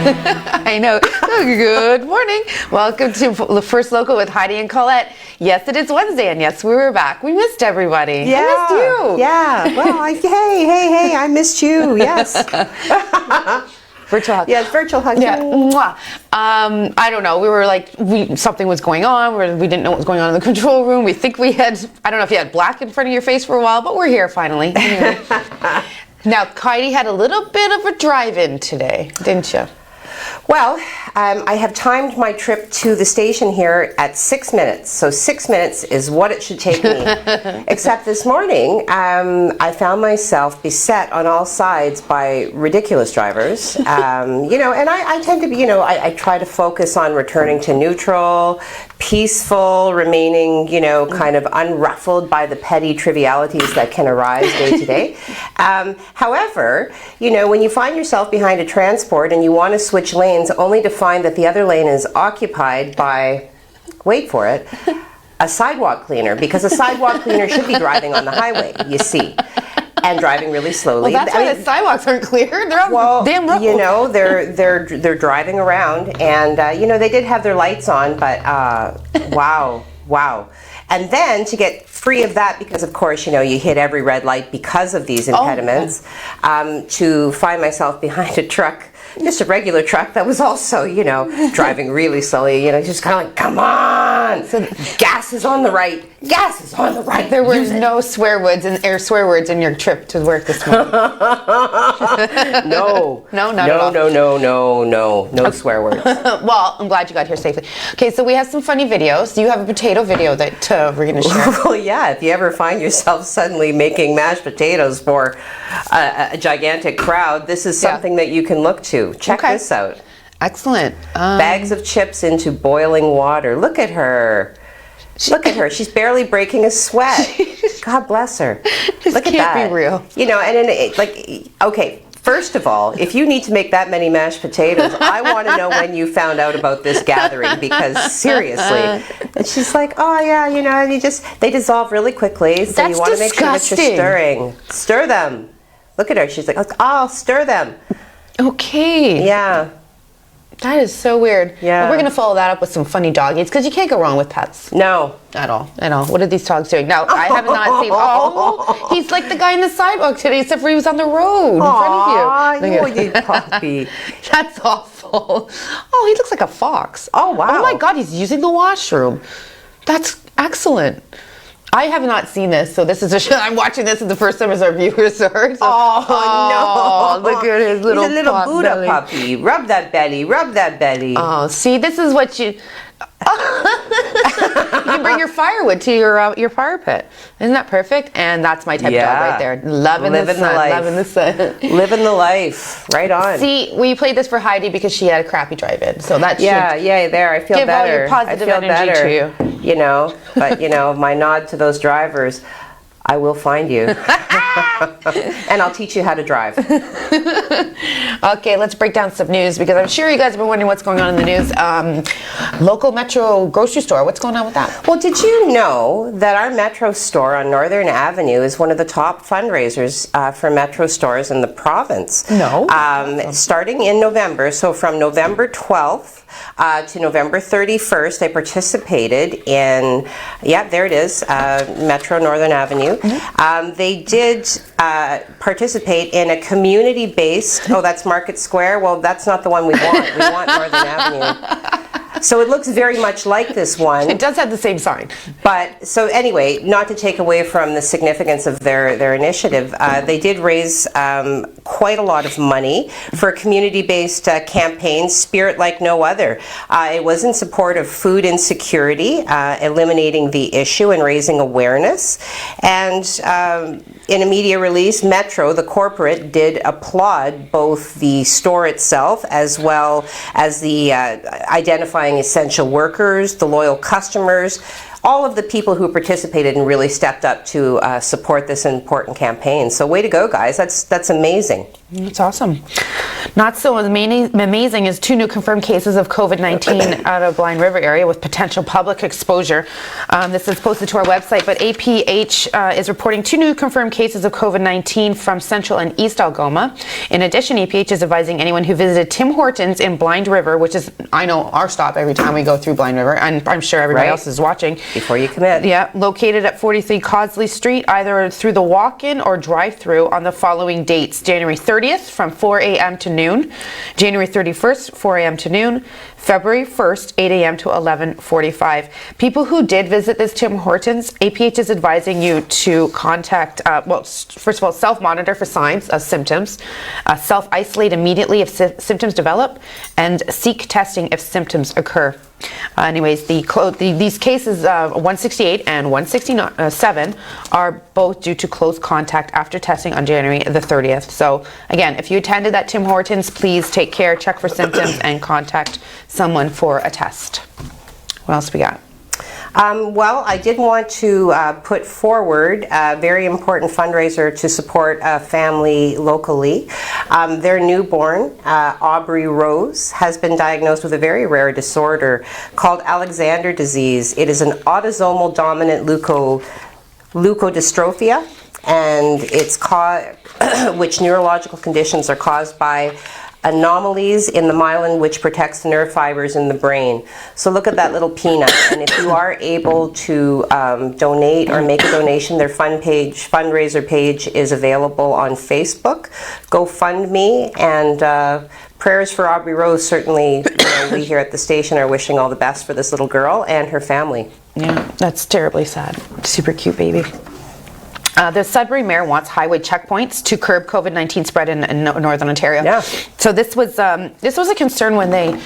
I know. Good morning. Welcome to the First Local with Heidi and Colette. Yes, it is Wednesday, and yes, we were back. We missed everybody. Yeah. I missed you. Yeah. Well, hey, I missed you. Yes. Virtual hug. Yes, virtual hug. Yeah. Mwah. I don't know. We were like, something was going on. We didn't know what was going on in the control room. We think we had, I don't know if you had black in front of your face for a while, but we're here finally. Anyway. Now, Heidi had a little bit of a drive-in today, didn't you? Well, I have timed my trip to the station here at 6 minutes. So 6 minutes is what it should take me. Except this morning, I found myself beset on all sides by ridiculous drivers. And I tend to be, I try to focus on returning to neutral, peaceful, remaining, kind of unruffled by the petty trivialities that can arise day to day. However, when you find yourself behind a transport and you want to switch lanes only to find that the other lane is occupied by, wait for it, a sidewalk cleaner, because a sidewalk cleaner should be driving on the highway, you see, and driving really slowly. Well, that's why the sidewalks aren't clear. They're on damn road. They're driving around, and they did have their lights on, but wow. And then to get free of that, because of course, you hit every red light because of these impediments, to find myself behind a truck, just a regular truck that was also, driving really slowly, just kind of like, come on, so gas is on the right, gas is on the right. There were no swear words in your trip to work this morning. No, not at all. No swear words. Well, I'm glad you got here safely. Okay, so we have some funny videos. You have a potato video that we're going to share. Well, yeah, if you ever find yourself suddenly making mashed potatoes for a gigantic crowd, this is something that you can look to. Check this out. Excellent. Bags of chips into boiling water. Look at her. Look at her. She's barely breaking a sweat. God bless her. Look at that. Can't be real. Okay, first of all, if you need to make that many mashed potatoes, I want to know when you found out about this gathering, because seriously. And she's like, oh yeah, they dissolve really quickly, so you want to make sure that you're stirring. Stir them. Look at her. She's like, oh, stir them. Okay. Yeah. That is so weird. Yeah. Well, we're going to follow that up with some funny dog eats, because you can't go wrong with pets. No. At all. What are these dogs doing? Now, I have not seen... Oh, he's like the guy in the sidewalk today, except for he was on the road in front of you. Oh, you puppy. That's awful. Oh, he looks like a fox. Oh, wow. Oh, my God, he's using the washroom. That's excellent. I have not seen this, so this is I'm watching this for the first time as our viewers are. So, no. Look at his little He's a little Buddha belly. puppy. Rub that belly. Oh, see, this is what you... You can bring your firewood to your fire pit. Isn't that perfect? And that's my type of dog right there. Loving the sun. Living the life. Right on. See, we played this for Heidi because she had a crappy drive-in. So that there. I feel give better. All your positive energy to you. But my nod to those drivers, I will find you. And I'll teach you how to drive. Okay, let's break down some news, because I'm sure you guys have been wondering what's going on in the news. Local Metro grocery store, what's going on with that? Well, did you know that our Metro store on Northern Avenue is one of the top fundraisers for Metro stores in the province? No. Starting in November, so from November 12th to November 31st, I participated in, there it is, Metro Northern Avenue. Mm-hmm. They did participate in a community-based, that's Market Square. Well, that's not the one we want. We want Northern Avenue. So it looks very much like this one. It does have the same sign. But, so anyway, not to take away from the significance of their initiative, they did raise quite a lot of money for a community-based campaign, Spirit Like No Other. It was in support of food insecurity, eliminating the issue and raising awareness. And in a media release, Metro, the corporate, did applaud both the store itself as well as the identifying essential workers, the loyal customers, all of the people who participated and really stepped up to support this important campaign. So way to go, guys. That's amazing. That's awesome. Not so amazing is 2 new confirmed cases of COVID-19 out of Blind River area with potential public exposure. This is posted to our website, but APH is reporting 2 new confirmed cases of COVID-19 from Central and East Algoma. In addition, APH is advising anyone who visited Tim Hortons in Blind River, which is, I know, our stop every time we go through Blind River, and I'm sure everybody else is watching. Before you commit. Yeah, located at 43 Causley Street, either through the walk-in or drive-through on the following dates: January 30th from 4 a.m. to noon, January 31st, 4 a.m. to noon, February 1st, 8 a.m. to 11:45. People who did visit this Tim Hortons, APH is advising you to contact, first of all, self-monitor for signs of symptoms, self-isolate immediately if symptoms develop, and seek testing if symptoms occur. Anyways, these cases, 168 and 167, are both due to close contact after testing on January the 30th. So again, if you attended that Tim Hortons, please take care, check for symptoms, and contact someone for a test. What else we got? Well, I did want to put forward a very important fundraiser to support a family locally. Their newborn, Aubrey Rose, has been diagnosed with a very rare disorder called Alexander disease. It is an autosomal dominant leukodystrophia, and it's which neurological conditions are caused by anomalies in the myelin, which protects the nerve fibers in the brain. So look at that little peanut, and if you are able to donate or make a donation, their fundraiser page is available on Facebook. GoFundMe, and prayers for Aubrey Rose. Certainly, we here at the station are wishing all the best for this little girl and her family. Yeah, that's terribly sad. Super cute baby. The Sudbury mayor wants highway checkpoints to curb COVID-19 spread in Northern Ontario. Yeah. So this was a concern when the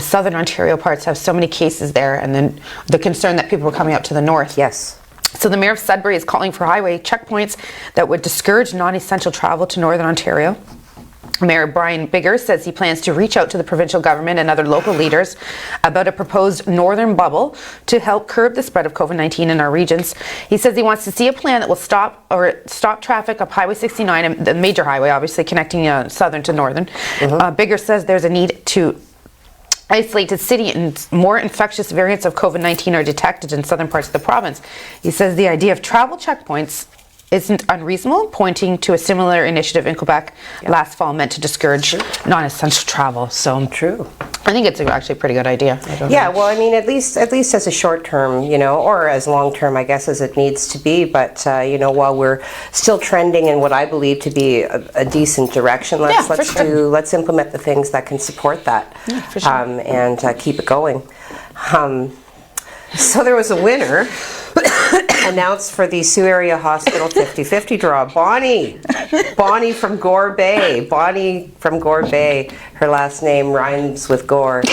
Southern Ontario parts have so many cases there, and then the concern that people were coming up to the north. Yes. So the mayor of Sudbury is calling for highway checkpoints that would discourage non-essential travel to Northern Ontario. Mayor Brian Bigger says he plans to reach out to the provincial government and other local leaders about a proposed northern bubble to help curb the spread of COVID-19 in our regions. He says he wants to see a plan that will stop traffic up Highway 69, the major highway, obviously connecting southern to northern. Bigger says there's a need to isolate the city, and more infectious variants of COVID-19 are detected in southern parts of the province. He says the idea of travel checkpoints isn't unreasonable, pointing to a similar initiative in Quebec last fall meant to discourage non-essential travel. So true. I think it's actually a pretty good idea. Yeah, well, I mean, at least as a short term, or as long term, I guess, as it needs to be. But while we're still trending in what I believe to be a decent direction, let's implement the things that can support that, and keep it going. So there was a winner announced for the Sioux Area Hospital 50-50 draw. Bonnie from Gore Bay. Bonnie from Gore Bay. Her last name rhymes with Gore.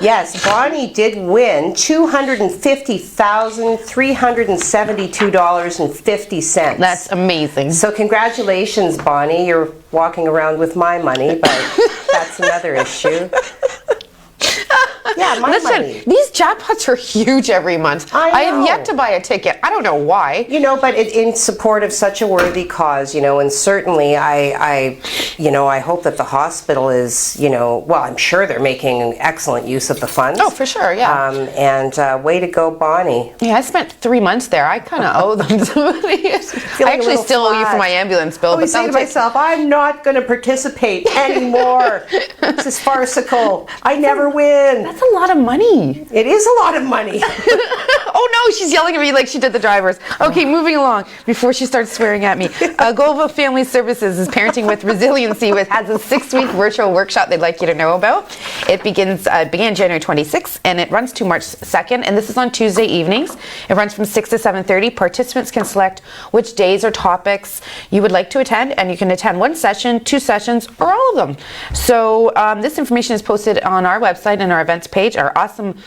Yes, Bonnie did win $250,372.50. That's amazing. So congratulations, Bonnie. You're walking around with my money, but that's another issue. Yeah, my money. These jackpots are huge every month. I have yet to buy a ticket. I don't know why. But in support of such a worthy cause, and certainly I hope that the hospital is, I'm sure they're making excellent use of the funds. Oh, for sure, yeah. And way to go, Bonnie. Yeah, I spent 3 months there. I kind of owe them some money. I actually still owe you for my ambulance bill. I say to myself, I'm not going to participate anymore. This is farcical. I never win. That's a lot of money. It is a lot of money. Oh no, she's yelling at me like she did the drivers. Okay, moving along before she starts swearing at me. Global Family Services is Parenting with Resiliency has a 6-week virtual workshop they'd like you to know about. It began January 26th and it runs to March 2nd, and this is on Tuesday evenings. It runs from 6 to 7:30. Participants can select which days or topics you would like to attend, and you can attend 1 session, 2 sessions, or all of them. So this information is posted on our website and our events page. Our awesome,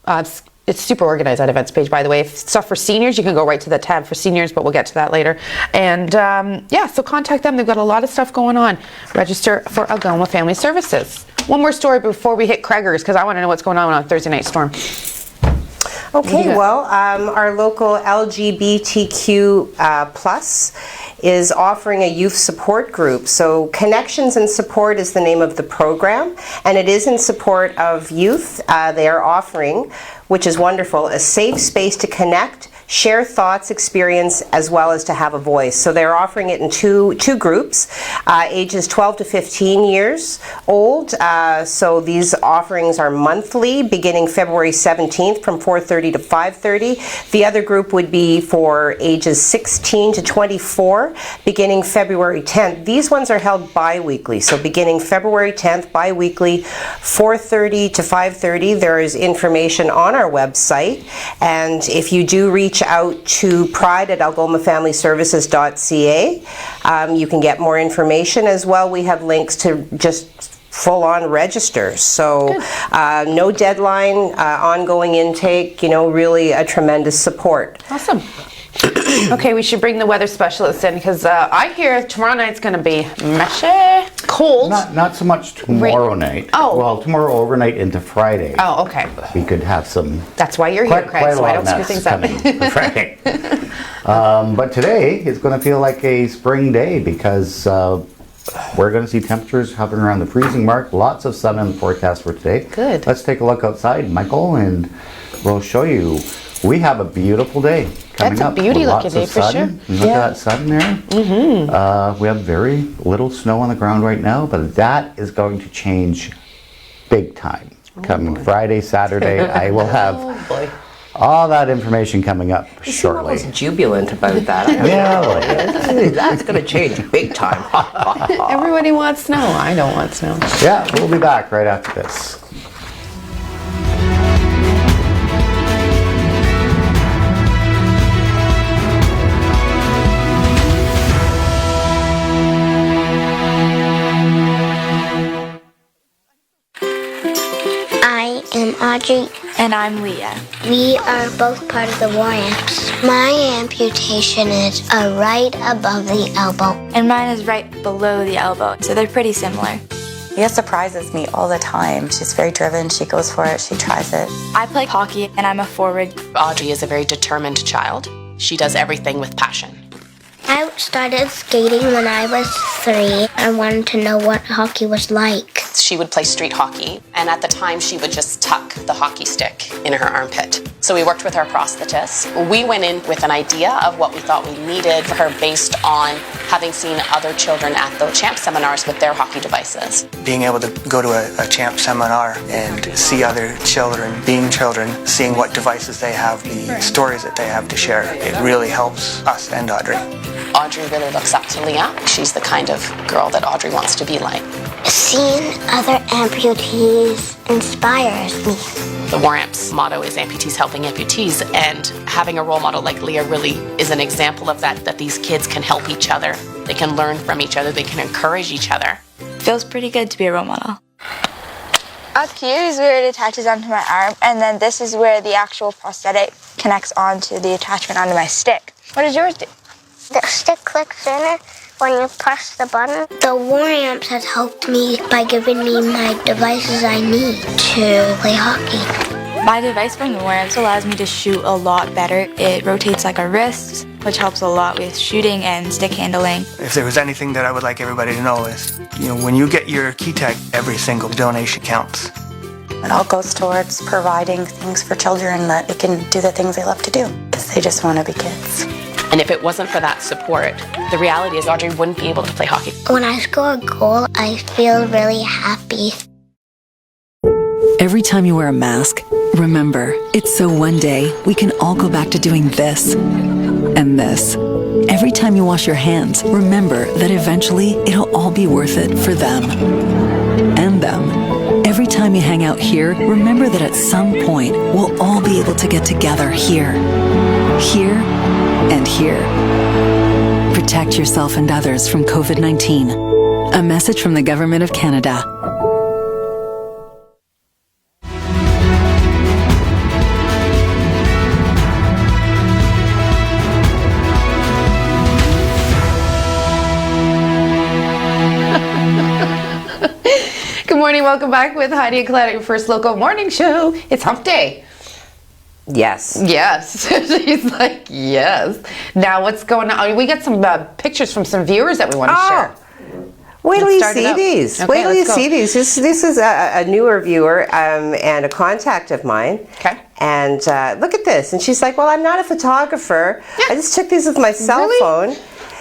it's super organized, that events page, by the way. If stuff for seniors, you can go right to the tab for seniors, but we'll get to that later. And so contact them. They've got a lot of stuff going on. Register for Algoma Family Services. One more story before we hit Craigers, because I want to know what's going on Thursday Night Storm. Okay, well, our local LGBTQ plus is offering a youth support group. So Connections and Support is the name of the program, and it is in support of youth. They are offering, which is wonderful, a safe space to connect, share thoughts, experience, as well as to have a voice. So they're offering it in two groups, ages 12 to 15 years old. So these offerings are monthly, beginning February 17th from 4:30 to 5:30. The other group would be for ages 16 to 24, beginning February 10th. These ones are held bi-weekly, so beginning February 10th, bi-weekly, 4:30 to 5:30. There is information on our website, and if you do reach out to pride@algomafamilyservices.ca. You can get more information as well. We have links to just full-on register. So no deadline, ongoing intake, really a tremendous support. Awesome. Okay, we should bring the weather specialist in because I hear tomorrow night's going to be meshy, cold. Not so much tomorrow night. Oh. Well, tomorrow overnight into Friday. Oh, okay. We could have some. That's why you're here, Craig, so I don't screw things up. For Friday. But today it's going to feel like a spring day because we're going to see temperatures hovering around the freezing mark. Lots of sun in the forecast for today. Good. Let's take a look outside, Michael, and we'll show you. We have a beautiful day coming up. That's a beauty looking day for sure. Look at that sun there. Mm-hmm. We have very little snow on the ground right now, but that is going to change big time. Coming Friday, Saturday, I will have all that information coming up shortly. You seem almost jubilant about that. That's going to change big time. Everybody wants snow. I don't want snow. Yeah, we'll be back right after this. I'm Audrey. And I'm Leah. We are both part of the War Amps. My amputation is right above the elbow. And mine is right below the elbow, so they're pretty similar. Leah surprises me all the time. She's very driven, she goes for it, she tries it. I play hockey and I'm a forward. Audrey is a very determined child. She does everything with passion. I started skating when I was 3. I wanted to know what hockey was like. She would play street hockey, and at the time she would just tuck the hockey stick in her armpit. So we worked with our prosthetist. We went in with an idea of what we thought we needed for her based on having seen other children at the CHAMP seminars with their hockey devices. Being able to go to a CHAMP seminar and see other children, being children, seeing what devices they have, the stories that they have to share, it really helps us and Audrey. Audrey really looks up to Leah. She's the kind of girl that Audrey wants to be like. Seeing other amputees inspires me. The War Amps motto is amputees helping amputees, and having a role model like Leah really is an example of that these kids can help each other. They can learn from each other, they can encourage each other. Feels pretty good to be a role model. Up here is where it attaches onto my arm, and then this is where the actual prosthetic connects onto the attachment onto my stick. What does yours do? The stick clicks in it when you press the button. The War Amps has helped me by giving me my devices I need to play hockey. My device from the War Amps allows me to shoot a lot better. It rotates like a wrist, which helps a lot with shooting and stick handling. If there was anything that I would like everybody to know is, when you get your key tag, every single donation counts. It all goes towards providing things for children that they can do the things they love to do, because they just want to be kids. And if it wasn't for that support, the reality is Audrey wouldn't be able to play hockey. When I score a goal, I feel really happy. Every time you wear a mask, remember, it's so one day we can all go back to doing this and this. Every time you wash your hands, remember that eventually it'll all be worth it for them and them. Every time you hang out here, remember that at some point we'll all be able to get together here and here. Protect yourself and others from COVID-19. A message from the Government of Canada. Good morning, welcome back with Heidi and Colette, your first local morning show. It's hump day. Yes. Yes. She's like, yes. Now what's going on? We got some pictures from some viewers that we want to share. Wait till Let's you start it see up. these. Okay, Wait till you let's go. see these. This is a newer viewer and a contact of mine. Okay. And look at this. And she's like, well, I'm not a photographer. Yeah. I just took these with my cell Really? phone.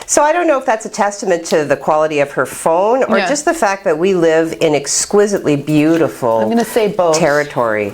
So I don't know if that's a testament to the quality of her phone or Yeah. just the fact that we live in exquisitely beautiful I'm gonna say both. territory.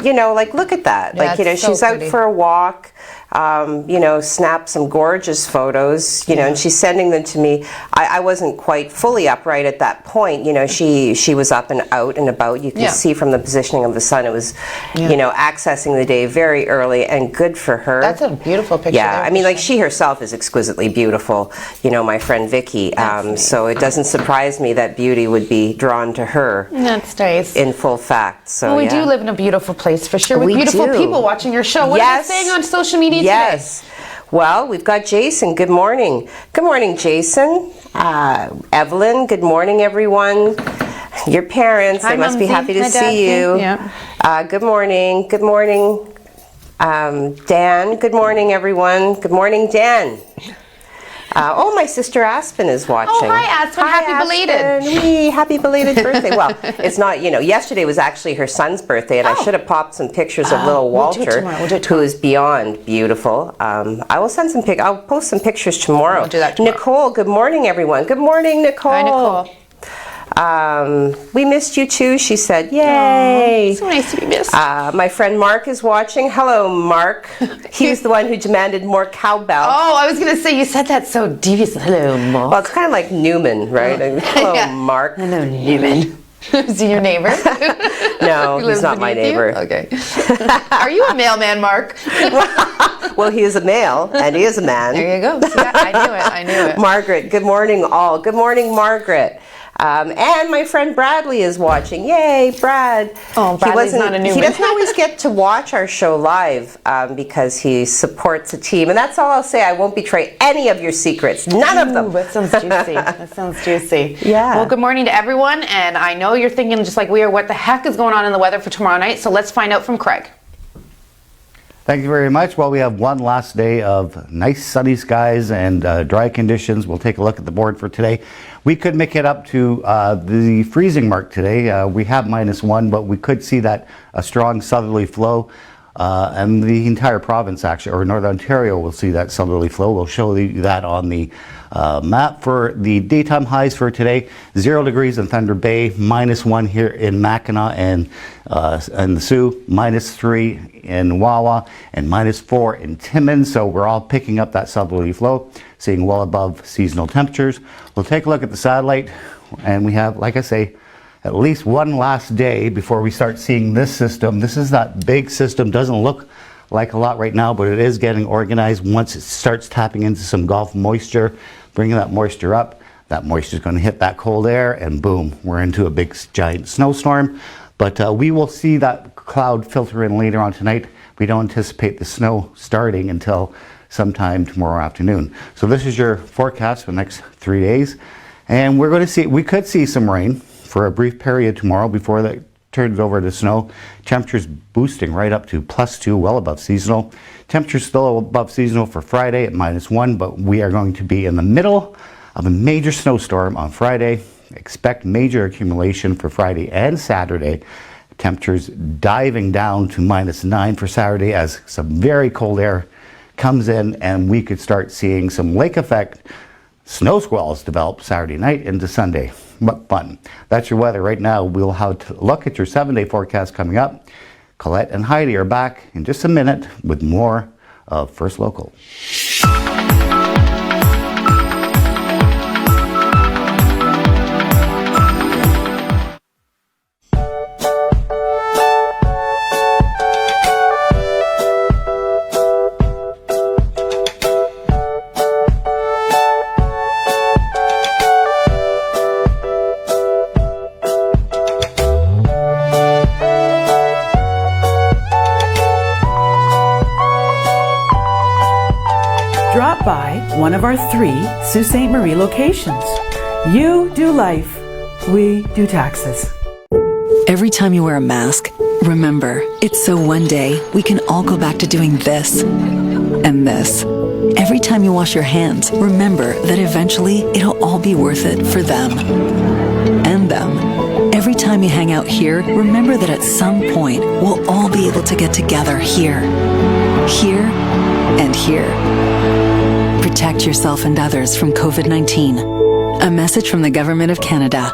You know, like look at that. Yeah, Like, you know, it's so she's out pretty. for a walk. You know, snapped some gorgeous photos, you know, and she's sending them to me. I wasn't quite fully upright at that point. You know, she was up and out and about. You can Yeah. see from the positioning of the sun, it was, Yeah. you know, accessing the day very early, and good for her. That's a beautiful picture. Yeah, there, I mean, for like sure. she herself is exquisitely beautiful, you know, my friend Vicky. So it doesn't surprise me that beauty would be drawn to her That's nice. in full fact. So Well, we yeah. do live in a beautiful place for sure, with We beautiful do. people watching your show. What Yes. are they saying on social media Yes. Well, we've got Jason. Good morning. Good morning, Jason. Evelyn, good morning, everyone. Your parents, Hi, they must be Mumsy. happy to Hi, see Dadsy. you. Yeah. Good morning. Good morning, Dan. Good morning, everyone. Good morning, Dan. Oh, my sister Aspen is watching. Oh, hi, Aspen. Happy belated. Aspen. Wee, happy belated birthday. Well, it's not, you know, yesterday was actually her son's birthday, and I should have popped some pictures of little we'll do it Walter, tomorrow. We'll do it who is beyond beautiful. I will send some I'll post some pictures tomorrow. We'll do that tomorrow. Nicole, good morning, everyone. Good morning, Nicole. Hi, Nicole. We missed you too, she said. Yay. So nice to be missed. My friend Mark is watching. Hello, Mark. He's the one who demanded more cowbell. Oh, I was going to say, you said that so devious. Hello, Mark. Well, it's kind of like Newman, right? Hello, Yeah. Mark. Hello, Newman. Is he your neighbor? No, He he's lives not my beneath you? neighbor. Okay. Are you a mailman, Mark? Well, he is a male, and he is a man. There you go. See, I knew it. Margaret, good morning, all. Good morning, Margaret. And my friend Bradley is watching. Yay, Brad. Oh, Bradley's not a He Newman. doesn't always get to watch our show live because he supports a team. And that's all I'll say. I won't betray any of your secrets. None of them. Ooh, that sounds juicy. That sounds juicy. Yeah. Well, good morning to everyone. And I know you're thinking just like we are, what the heck is going on in the weather for tomorrow night? So let's find out from Craig. Thank you very much. Well, we have one last day of nice sunny skies and dry conditions. We'll take a look at the board for today. We could make it up to the freezing mark today. We have -1, but we could see that a strong southerly flow. And the entire province, actually, or Northern Ontario, will see that southerly flow. We'll show you that on the map. For the daytime highs for today, 0 degrees in Thunder Bay, -1 here in Mackinac and the Sioux, -3 in Wawa, and -4 in Timmins. So we're all picking up that southerly flow, seeing well above seasonal temperatures. We'll take a look at the satellite, and we have, like I say, at least one last day before we start seeing this system. This is that big system. Doesn't look like a lot right now, but it is getting organized once it starts tapping into some Gulf moisture, bringing that moisture up. That moisture is going to hit that cold air, and boom, we're into a big giant snowstorm. But we will see that cloud filter in later on tonight. We don't anticipate the snow starting until sometime tomorrow afternoon. So this is your forecast for the next 3 days. And we're going to see, we could see some rain for a brief period tomorrow before that turns over to snow. Temperatures boosting right up to +2, well above seasonal. Temperatures still above seasonal for Friday at -1, but we are going to be in the middle of a major snowstorm on Friday. Expect major accumulation for Friday and Saturday. Temperatures diving down to -9 for Saturday as some very cold air comes in, and we could start seeing some lake effect snow squalls develop Saturday night into Sunday. What fun. That's your weather right now. We'll have to look at your 7-day forecast coming up. Colette and Heidi are back in just a minute with more of First Local. Drop by one of our 3 Sault Ste. Marie locations. You do life, we do taxes. Every time you wear a mask, Remember, it's so one day we can all go back to doing this and this. Every time you wash your hands, remember that eventually it'll all be worth it for them and them. Every time you hang out here, remember that at some point we'll all be able to get together here, and here. Protect yourself and others from COVID-19. A message from the Government of Canada.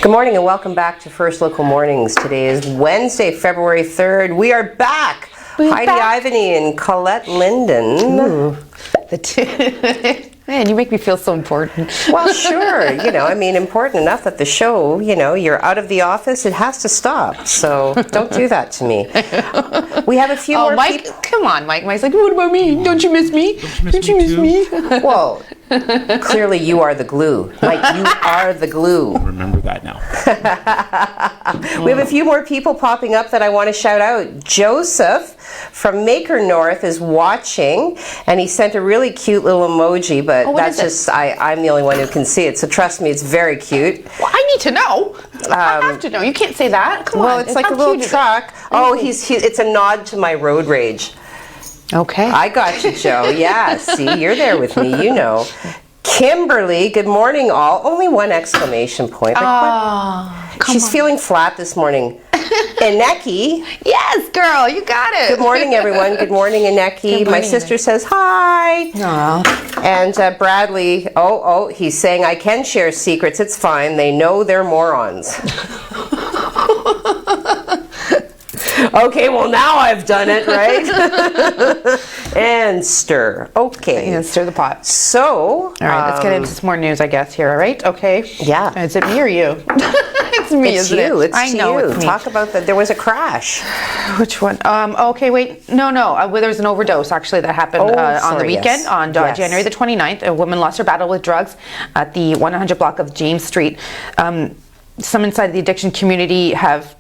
Good morning and welcome back to First Local Mornings. Today is Wednesday, February 3rd. We are back. Heidi Ivany and Colette Linden. Man, you make me feel so important. Well, sure. Important enough that the show, you're out of the office, it has to stop. So don't do that to me. We have a few more Mike, come on, Mike. Mike's like, what about me? Don't you miss me? Don't you miss me? Well, clearly you are the glue. Mike, you are the glue. Remember that now. We have a few more people popping up that I want to shout out. Joseph from Maker North is watching, and he sent a really cute little emoji, but that's just, I'm the only one who can see it, so trust me, it's very cute. Well, I need to know. I have to know. You can't say that. Come on. Well, it's like a little truck. Oh, it's a nod to my road rage. Okay. I got you, Joe. Yeah, see, you're there with me, you know. Kimberly, good morning all. Only one exclamation point. She's feeling flat this morning. Ineki. Yes, girl, you got it. Good morning, everyone. Good morning, Ineki. My sister says hi. Aww. And Bradley, he's saying, I can share secrets. It's fine. They know they're morons. Okay, well now I've done it, right? And stir. Okay. And stir the pot. So. All right, let's get into some more news, I guess, here, all right? Okay. Yeah. Is it me or you? It's me, isn't it? I know it's me. Talk about that. There was a crash. Which one? Okay, wait. No. There was an overdose, actually, that happened on the weekend, on January the 29th. A woman lost her battle with drugs at the 100 block of James Street. Some inside the addiction community have,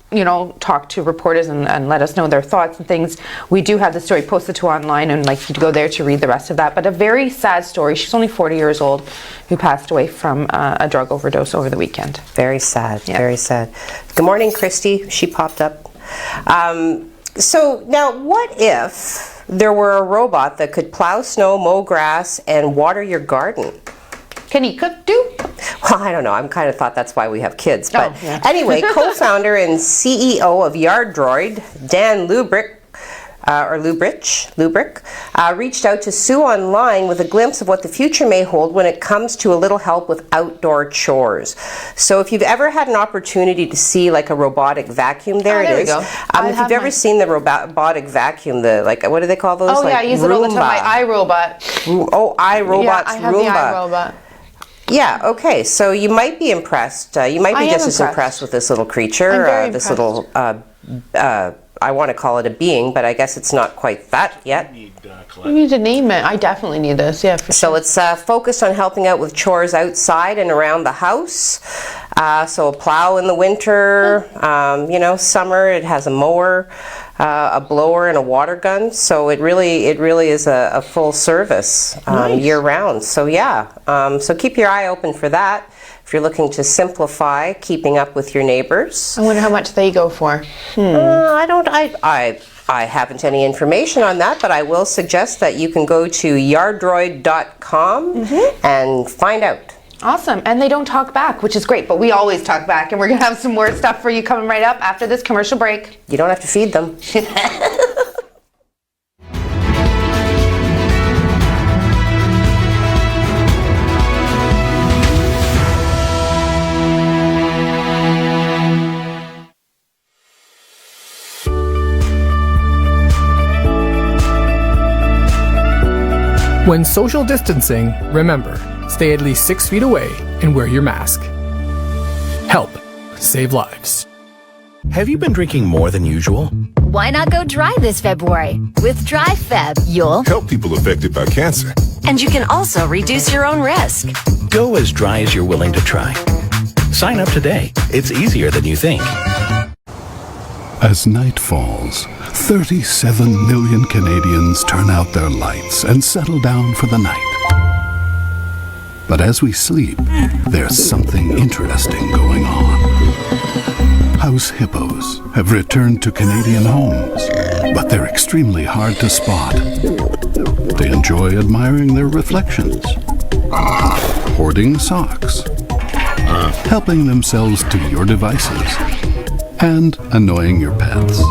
talked to reporters and let us know their thoughts and things. We do have the story posted to online, and like you to go there to read the rest of that. But a very sad story. She's only 40 years old, who passed away from a drug overdose over the weekend. Very sad. Yeah. Very sad. Good morning, Christy. She popped up. So now, what if there were a robot that could plow snow, mow grass, and water your garden? Can he cook too? Well, I don't know. I kind of thought that's why we have kids. But anyway, co-founder and CEO of Yard Droid, Dan Lubrick, reached out to Sue online with a glimpse of what the future may hold when it comes to a little help with outdoor chores. So if you've ever had an opportunity to see like a robotic vacuum, there it is. Go. If you've ever seen the robotic vacuum, what do they call those? Oh, yeah, I use it all the time. My iRobot. iRobot's yeah, I have Roomba. The iRobot. Yeah, okay, so you might be impressed. You might be just as impressed with this little creature, this little, I want to call it a being, but I guess it's not quite that yet. You need to name it. I definitely need this, yeah. So it's focused on helping out with chores outside and around the house. So a plow in the winter, summer it has a mower, a blower, and a water gun. So it really is a full service year round. So yeah, so keep your eye open for that. If you're looking to simplify keeping up with your neighbors. I wonder how much they go for. I haven't any information on that, but I will suggest that you can go to yarddroid.com and find out. Awesome. And they don't talk back, which is great, but we always talk back, and we're going to have some more stuff for you coming right up after this commercial break. You don't have to feed them. When social distancing, remember, stay at least 6 feet away and wear your mask. Help save lives. Have you been drinking more than usual? Why not go dry this February? With Dry Feb, you'll help people affected by cancer. And you can also reduce your own risk. Go as dry as you're willing to try. Sign up today. It's easier than you think. As night falls, 37 million Canadians turn out their lights and settle down for the night. But as we sleep, there's something interesting going on. House hippos have returned to Canadian homes, but they're extremely hard to spot. They enjoy admiring their reflections, hoarding socks, helping themselves to your devices, and annoying your pets.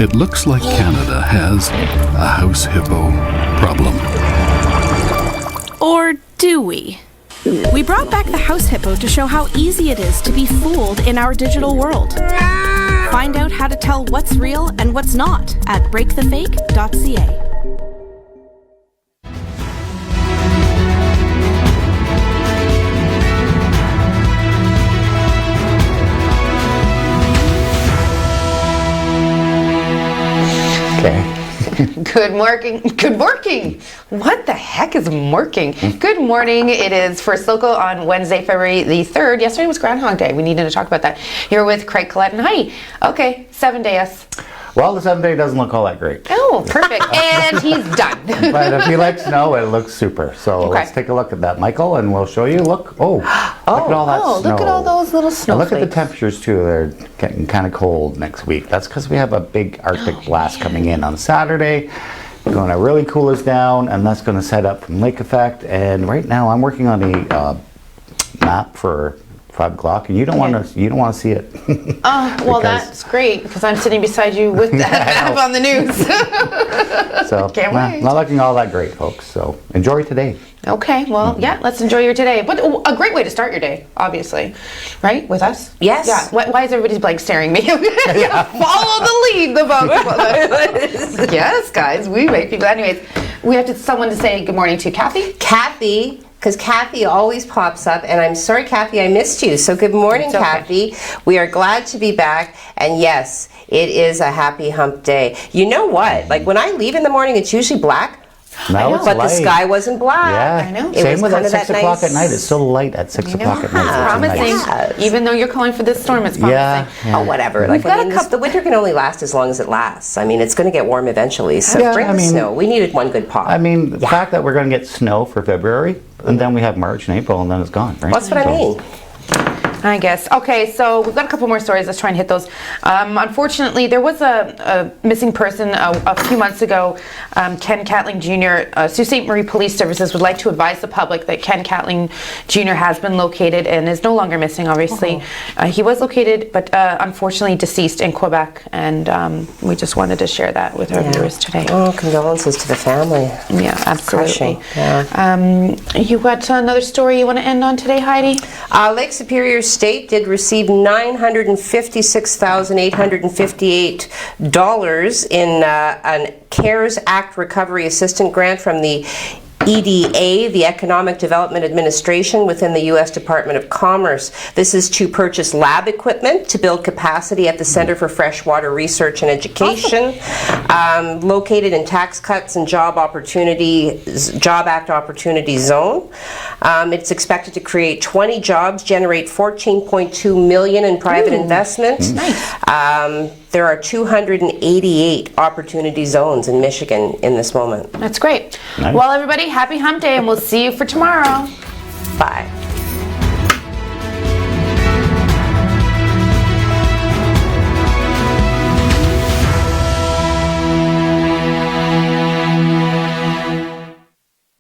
It looks like Canada has a house hippo problem. Or do we? We brought back the house hippo to show how easy it is to be fooled in our digital world. Find out how to tell what's real and what's not at breakthefake.ca. Okay. Good morning. Good morning. What the heck is morking? Good morning. It is First Local on Wednesday, February the 3rd. Yesterday was Groundhog Day. We needed to talk about that. You're with Craig, Colette, and Heidi. Okay, 7 days. Well, the 7 day doesn't look all that great. Oh, perfect. And he's done. But if you like snow, it looks super. So let's take a look at that, Michael, and we'll show you. Look, look at all that snow. Look at all those little snowflakes. And look at the temperatures, too. They're getting kind of cold next week. That's because we have a big Arctic blast coming in on Saturday. Going to really cool us down, and that's going to set up from lake effect. And right now, I'm working on a map for 5 o'clock, and you don't want to see it. Well, that's great because I'm sitting beside you with that map on the news. So can't wait. Not looking all that great, folks. So enjoy today. Okay, well, yeah, let's enjoy your today. But a great way to start your day, obviously, right? With us? Yes. Yeah. Why is everybody blank staring at me? Follow the lead, the vote. Yes, guys, we make people. Anyways, we have someone to say good morning to Kathy. Kathy. Because Kathy always pops up, and I'm sorry, Kathy, I missed you. So good morning, Kathy. We are glad to be back, and yes, it is a happy hump day. You know what? Like when I leave in the morning, it's usually black. No, it's but light. The sky wasn't black. Yeah, I know. Same with at 6 o'clock nice... at night. It's still light at 6 o'clock at night. It's promising. Nice. Even though you're calling for this storm, it's promising. Yeah. Oh, whatever. Like the winter can only last as long as it lasts. I mean, it's going to get warm eventually. So bring the snow. We needed one good pop. I mean, the fact that we're going to get snow for February, and then we have March and April, and then it's gone, right? That's what I mean. I guess. Okay, so we've got a couple more stories. Let's try and hit those. Unfortunately, there was a missing person a few months ago. Ken Catling Jr., Sault Ste. Marie Police Services would like to advise the public that Ken Catling Jr. has been located and is no longer missing, obviously. He was located, but unfortunately deceased in Quebec, and we just wanted to share that with our viewers today. Oh, condolences to the family. Yeah, absolutely. Yeah. You got another story you want to end on today, Heidi? Lake Superior State did receive $956,858 in a CARES Act Recovery Assistance Grant from the EDA, the Economic Development Administration within the U.S. Department of Commerce. This is to purchase lab equipment to build capacity at the Center for Freshwater Research and Education, located in Tax Cuts and Job Act Opportunity Zone. It's expected to create 20 jobs, generate $14.2 million in private investment. Nice. There are 288 opportunity zones in Michigan in this moment. That's great. Nice. Well, everybody, happy hump day, and we'll see you for tomorrow. Bye.